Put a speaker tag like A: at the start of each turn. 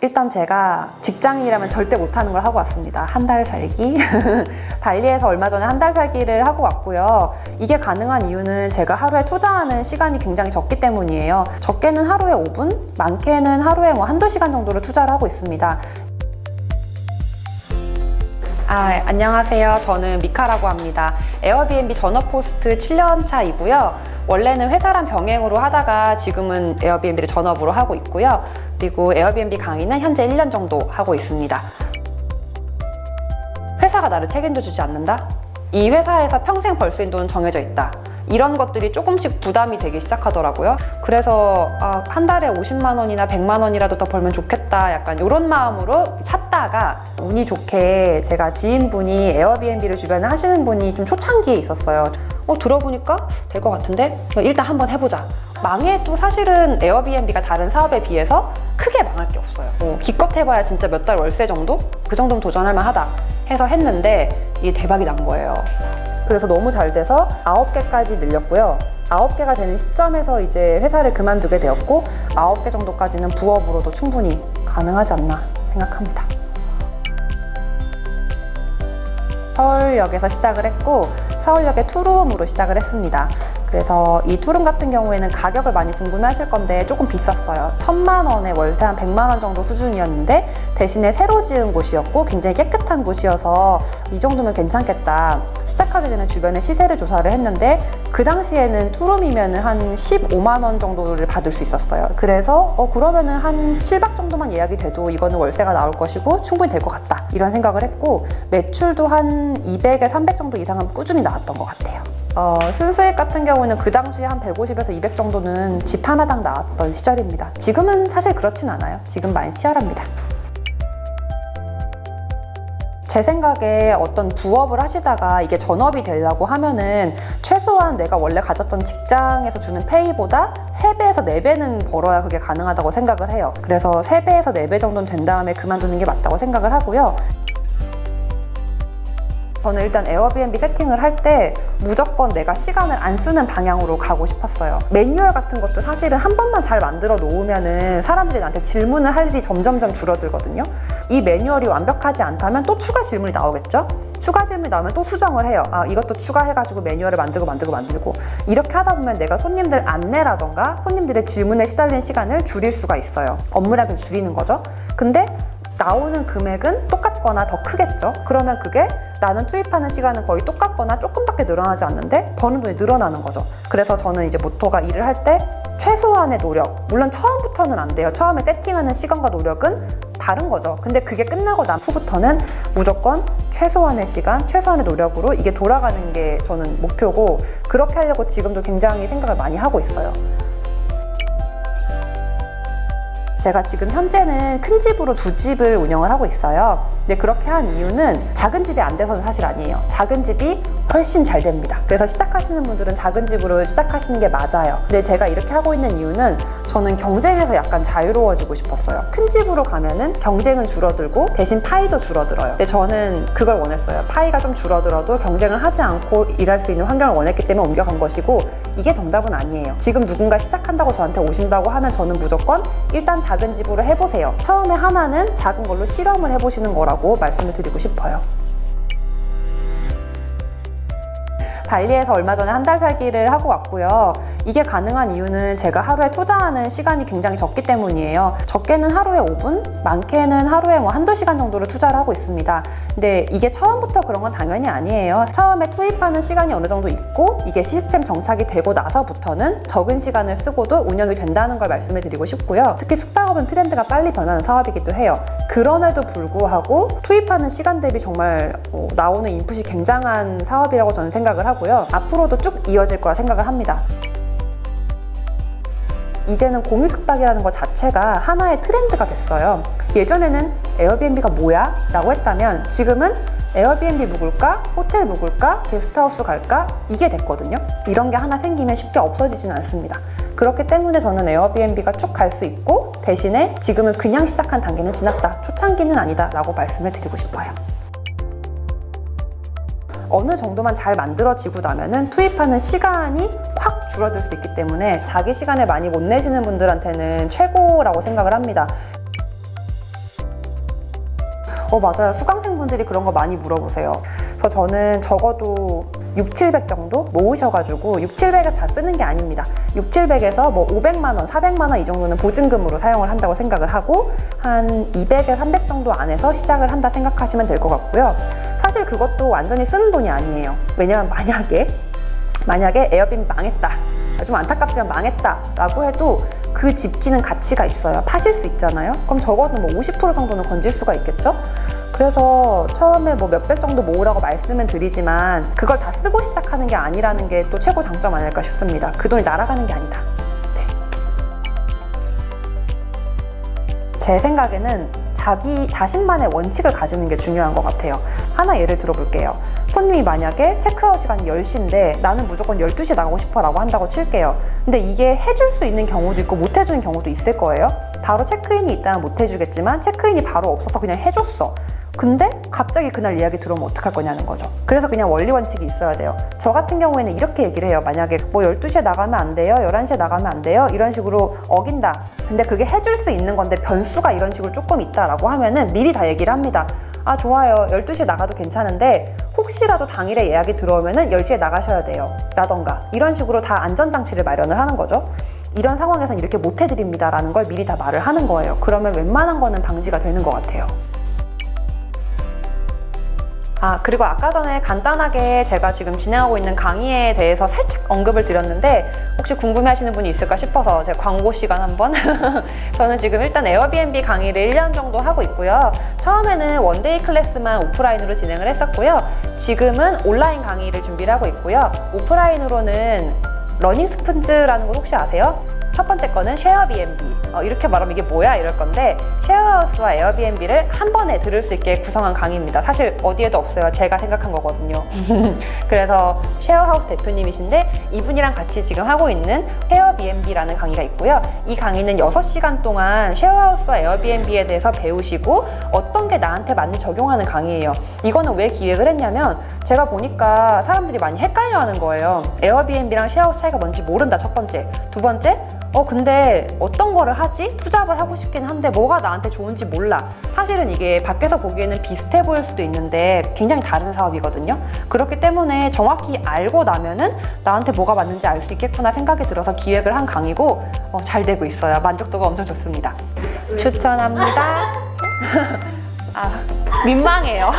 A: 일단 제가 직장인이라면 절대 못하는 걸 하고 왔습니다. 한 달 살기. 발리에서 얼마 전에 한 달 살기를 하고 왔고요. 이게 가능한 이유는 제가 하루에 투자하는 시간이 굉장히 적기 때문이에요. 적게는 하루에 5분, 많게는 하루에 한두 시간 정도를 투자를 하고 있습니다. 안녕하세요. 저는 미카라고 합니다. 에어비앤비 전업 호스트 7년 차이고요. 원래는 회사랑 병행으로 하다가 지금은 에어비앤비를 전업으로 하고 있고요. 그리고 에어비앤비 강의는 현재 1년 정도 하고 있습니다. 회사가 나를 책임져 주지 않는다? 이 회사에서 평생 벌 수 있는 돈은 정해져 있다. 이런 것들이 조금씩 부담이 되기 시작하더라고요. 그래서 한 달에 50만 원이나 100만 원이라도 더 벌면 좋겠다, 약간 이런 마음으로 찾다가 운이 좋게 제가 지인분이 에어비앤비를 주변에 하시는 분이 좀 초창기에 있었어요. 들어보니까 될 것 같은데 일단 한번 해보자. 망해도 사실은 에어비앤비가 다른 사업에 비해서 크게 망할 게 없어요. 기껏 해봐야 진짜 몇 달 월세 정도? 그 정도면 도전할 만하다 해서 했는데 이게 대박이 난 거예요. 그래서 너무 잘 돼서 9개까지 늘렸고요. 9개가 되는 시점에서 이제 회사를 그만두게 되었고 9개 정도까지는 부업으로도 충분히 가능하지 않나 생각합니다. 서울역에서 시작을 했고 서울역의 투룸으로 시작을 했습니다. 그래서 이 투룸 같은 경우에는 가격을 많이 궁금해하실 건데 조금 비쌌어요. 1000만 원에 월세 한 100만 원 정도 수준이었는데 대신에 새로 지은 곳이었고 굉장히 깨끗한 곳이어서 이 정도면 괜찮겠다. 시작하기 전에 주변에 시세를 조사를 했는데 그 당시에는 투룸이면 한 15만 원 정도를 받을 수 있었어요. 그래서 그러면은 한 7박 정도만 예약이 돼도 이거는 월세가 나올 것이고 충분히 될 것 같다, 이런 생각을 했고 매출도 한 200에 300 정도 이상은 꾸준히 나왔던 것 같아요. 순수익 같은 경우는 그 당시에 한 150에서 200 정도는 집 하나당 나왔던 시절입니다. 지금은 사실 그렇진 않아요. 지금 많이 치열합니다. 제 생각에 어떤 부업을 하시다가 이게 전업이 되려고 하면은 최소한 내가 원래 가졌던 직장에서 주는 페이보다 3배에서 4배는 벌어야 그게 가능하다고 생각을 해요. 그래서 3배에서 4배 정도는 된 다음에 그만두는 게 맞다고 생각을 하고요. 저는 일단 에어비앤비 세팅을 할 때 무조건 내가 시간을 안 쓰는 방향으로 가고 싶었어요. 매뉴얼 같은 것도 사실은 한 번만 잘 만들어 놓으면은 사람들이 나한테 질문을 할 일이 점점점 줄어들거든요. 이 매뉴얼이 완벽하지 않다면 또 추가 질문이 나오겠죠? 추가 질문이 나오면 또 수정을 해요. 이것도 추가해가지고 매뉴얼을 만들고 이렇게 하다 보면 내가 손님들 안내라던가 손님들의 질문에 시달리는 시간을 줄일 수가 있어요. 업무량을 줄이는 거죠. 근데 나오는 금액은 똑같거나 더 크겠죠. 그러면 그게 나는 투입하는 시간은 거의 똑같거나 조금밖에 늘어나지 않는데 버는 돈이 늘어나는 거죠. 그래서 저는 이제 모토가 일을 할 때 최소한의 노력, 물론 처음부터는 안 돼요. 처음에 세팅하는 시간과 노력은 다른 거죠. 근데 그게 끝나고 난 후부터는 무조건 최소한의 시간, 최소한의 노력으로 이게 돌아가는 게 저는 목표고, 그렇게 하려고 지금도 굉장히 생각을 많이 하고 있어요. 제가 지금 현재는 큰 집으로 2집을 운영을 하고 있어요. 근데 그렇게 한 이유는 작은 집이 안 돼서는 사실 아니에요. 작은 집이 훨씬 잘 됩니다. 그래서 시작하시는 분들은 작은 집으로 시작하시는 게 맞아요. 근데 제가 이렇게 하고 있는 이유는 저는 경쟁에서 약간 자유로워지고 싶었어요. 큰 집으로 가면은 경쟁은 줄어들고 대신 파이도 줄어들어요. 근데 저는 그걸 원했어요. 파이가 좀 줄어들어도 경쟁을 하지 않고 일할 수 있는 환경을 원했기 때문에 옮겨간 것이고, 이게 정답은 아니에요. 지금 누군가 시작한다고 저한테 오신다고 하면 저는 무조건 일단 작은 집으로 해보세요. 처음에 하나는 작은 걸로 실험을 해보시는 거라고 말씀을 드리고 싶어요. 발리에서 얼마 전에 한 달 살기를 하고 왔고요. 이게 가능한 이유는 제가 하루에 투자하는 시간이 굉장히 적기 때문이에요. 적게는 하루에 5분, 많게는 하루에 한두 시간 정도를 투자를 하고 있습니다. 근데 이게 처음부터 그런 건 당연히 아니에요. 처음에 투입하는 시간이 어느 정도 있고 이게 시스템 정착이 되고 나서부터는 적은 시간을 쓰고도 운영이 된다는 걸 말씀을 드리고 싶고요. 특히 숙박업은 트렌드가 빨리 변하는 사업이기도 해요. 그럼에도 불구하고 투입하는 시간 대비 정말 나오는 인풋이 굉장한 사업이라고 저는 생각을 하고요. 앞으로도 쭉 이어질 거라 생각을 합니다. 이제는 공유 숙박이라는 것 자체가 하나의 트렌드가 됐어요. 예전에는 에어비앤비가 뭐야? 라고 했다면 지금은 에어비앤비 묵을까? 호텔 묵을까? 게스트하우스 갈까? 이게 됐거든요. 이런 게 하나 생기면 쉽게 없어지진 않습니다. 그렇기 때문에 저는 에어비앤비가 쭉 갈 수 있고, 대신에 지금은 그냥 시작한 단계는 지났다, 초창기는 아니다 라고 말씀을 드리고 싶어요. 어느 정도만 잘 만들어지고 나면은 투입하는 시간이 확 줄어들 수 있기 때문에 자기 시간을 많이 못 내시는 분들한테는 최고라고 생각을 합니다. 맞아요. 수강생분들이 그런 거 많이 물어보세요. 그래서 저는 적어도 6, 700 정도 모으셔가지고 6, 700에서 다 쓰는 게 아닙니다. 6, 700에서 뭐 500만 원, 400만 원 이 정도는 보증금으로 사용을 한다고 생각을 하고 한 200에 300 정도 안에서 시작을 한다 생각하시면 될 것 같고요. 사실 그것도 완전히 쓰는 돈이 아니에요. 왜냐면 만약에 에어비앤비 망했다. 좀 안타깝지만 망했다 라고 해도 그 집기는 가치가 있어요. 파실 수 있잖아요. 그럼 적어도 뭐 50% 정도는 건질 수가 있겠죠. 그래서 처음에 뭐 몇백 정도 모으라고 말씀은 드리지만 그걸 다 쓰고 시작하는 게 아니라는 게 또 최고 장점 아닐까 싶습니다. 그 돈이 날아가는 게 아니다. 네. 제 생각에는 자신만의 원칙을 가지는 게 중요한 것 같아요. 하나 예를 들어볼게요. 손님이 만약에 체크아웃 시간이 10시인데 나는 무조건 12시에 나가고 싶어 라고 한다고 칠게요. 근데 이게 해줄 수 있는 경우도 있고 못 해주는 경우도 있을 거예요. 바로 체크인이 있다면 못 해주겠지만 체크인이 바로 없어서 그냥 해줬어. 근데 갑자기 그날 예약이 들어오면 어떡할 거냐는 거죠. 그래서 그냥 원리 원칙이 있어야 돼요. 저 같은 경우에는 이렇게 얘기를 해요. 만약에 뭐 12시에 나가면 안 돼요, 11시에 나가면 안 돼요, 이런 식으로 어긴다. 근데 그게 해줄 수 있는 건데 변수가 이런 식으로 조금 있다라고 하면은 미리 다 얘기를 합니다. 아, 좋아요. 12시에 나가도 괜찮은데 혹시라도 당일에 예약이 들어오면은 10시에 나가셔야 돼요 라던가 이런 식으로 다 안전장치를 마련을 하는 거죠. 이런 상황에서는 이렇게 못 해드립니다 라는 걸 미리 다 말을 하는 거예요. 그러면 웬만한 거는 방지가 되는 것 같아요. 그리고 아까 전에 간단하게 제가 지금 진행하고 있는 강의에 대해서 살짝 언급을 드렸는데 혹시 궁금해하시는 분이 있을까 싶어서 제 광고 시간 한번 저는 지금 일단 에어비앤비 강의를 1년 정도 하고 있고요. 처음에는 원데이 클래스만 오프라인으로 진행을 했었고요. 지금은 온라인 강의를 준비를 하고 있고요. 오프라인으로는 러닝 스푼즈라는 걸 혹시 아세요? 첫 번째 거는 쉐어비앤비. 이렇게 말하면 이게 뭐야 이럴 건데 쉐어하우스와 에어비앤비를 한 번에 들을 수 있게 구성한 강의입니다. 사실 어디에도 없어요. 제가 생각한 거거든요. 그래서 쉐어하우스 대표님이신데 이분이랑 같이 지금 하고 있는 쉐어비앤비라는 강의가 있고요. 이 강의는 6시간 동안 쉐어하우스와 에어비앤비에 대해서 배우시고 어떤 게 나한테 맞는지 적용하는 강의예요. 이거는 왜 기획을 했냐면 제가 보니까 사람들이 많이 헷갈려하는 거예요. 에어비앤비랑 쉐어하우스 차이가 뭔지 모른다, 첫 번째. 두 번째, 근데 어떤 거를 하지? 투잡을 하고 싶긴 한데 뭐가 나한테 좋은지 몰라. 사실은 이게 밖에서 보기에는 비슷해 보일 수도 있는데 굉장히 다른 사업이거든요. 그렇기 때문에 정확히 알고 나면은 나한테 뭐가 맞는지 알 수 있겠구나 생각이 들어서 기획을 한 강의고 잘 되고 있어요. 만족도가 엄청 좋습니다. 추천합니다. 민망해요.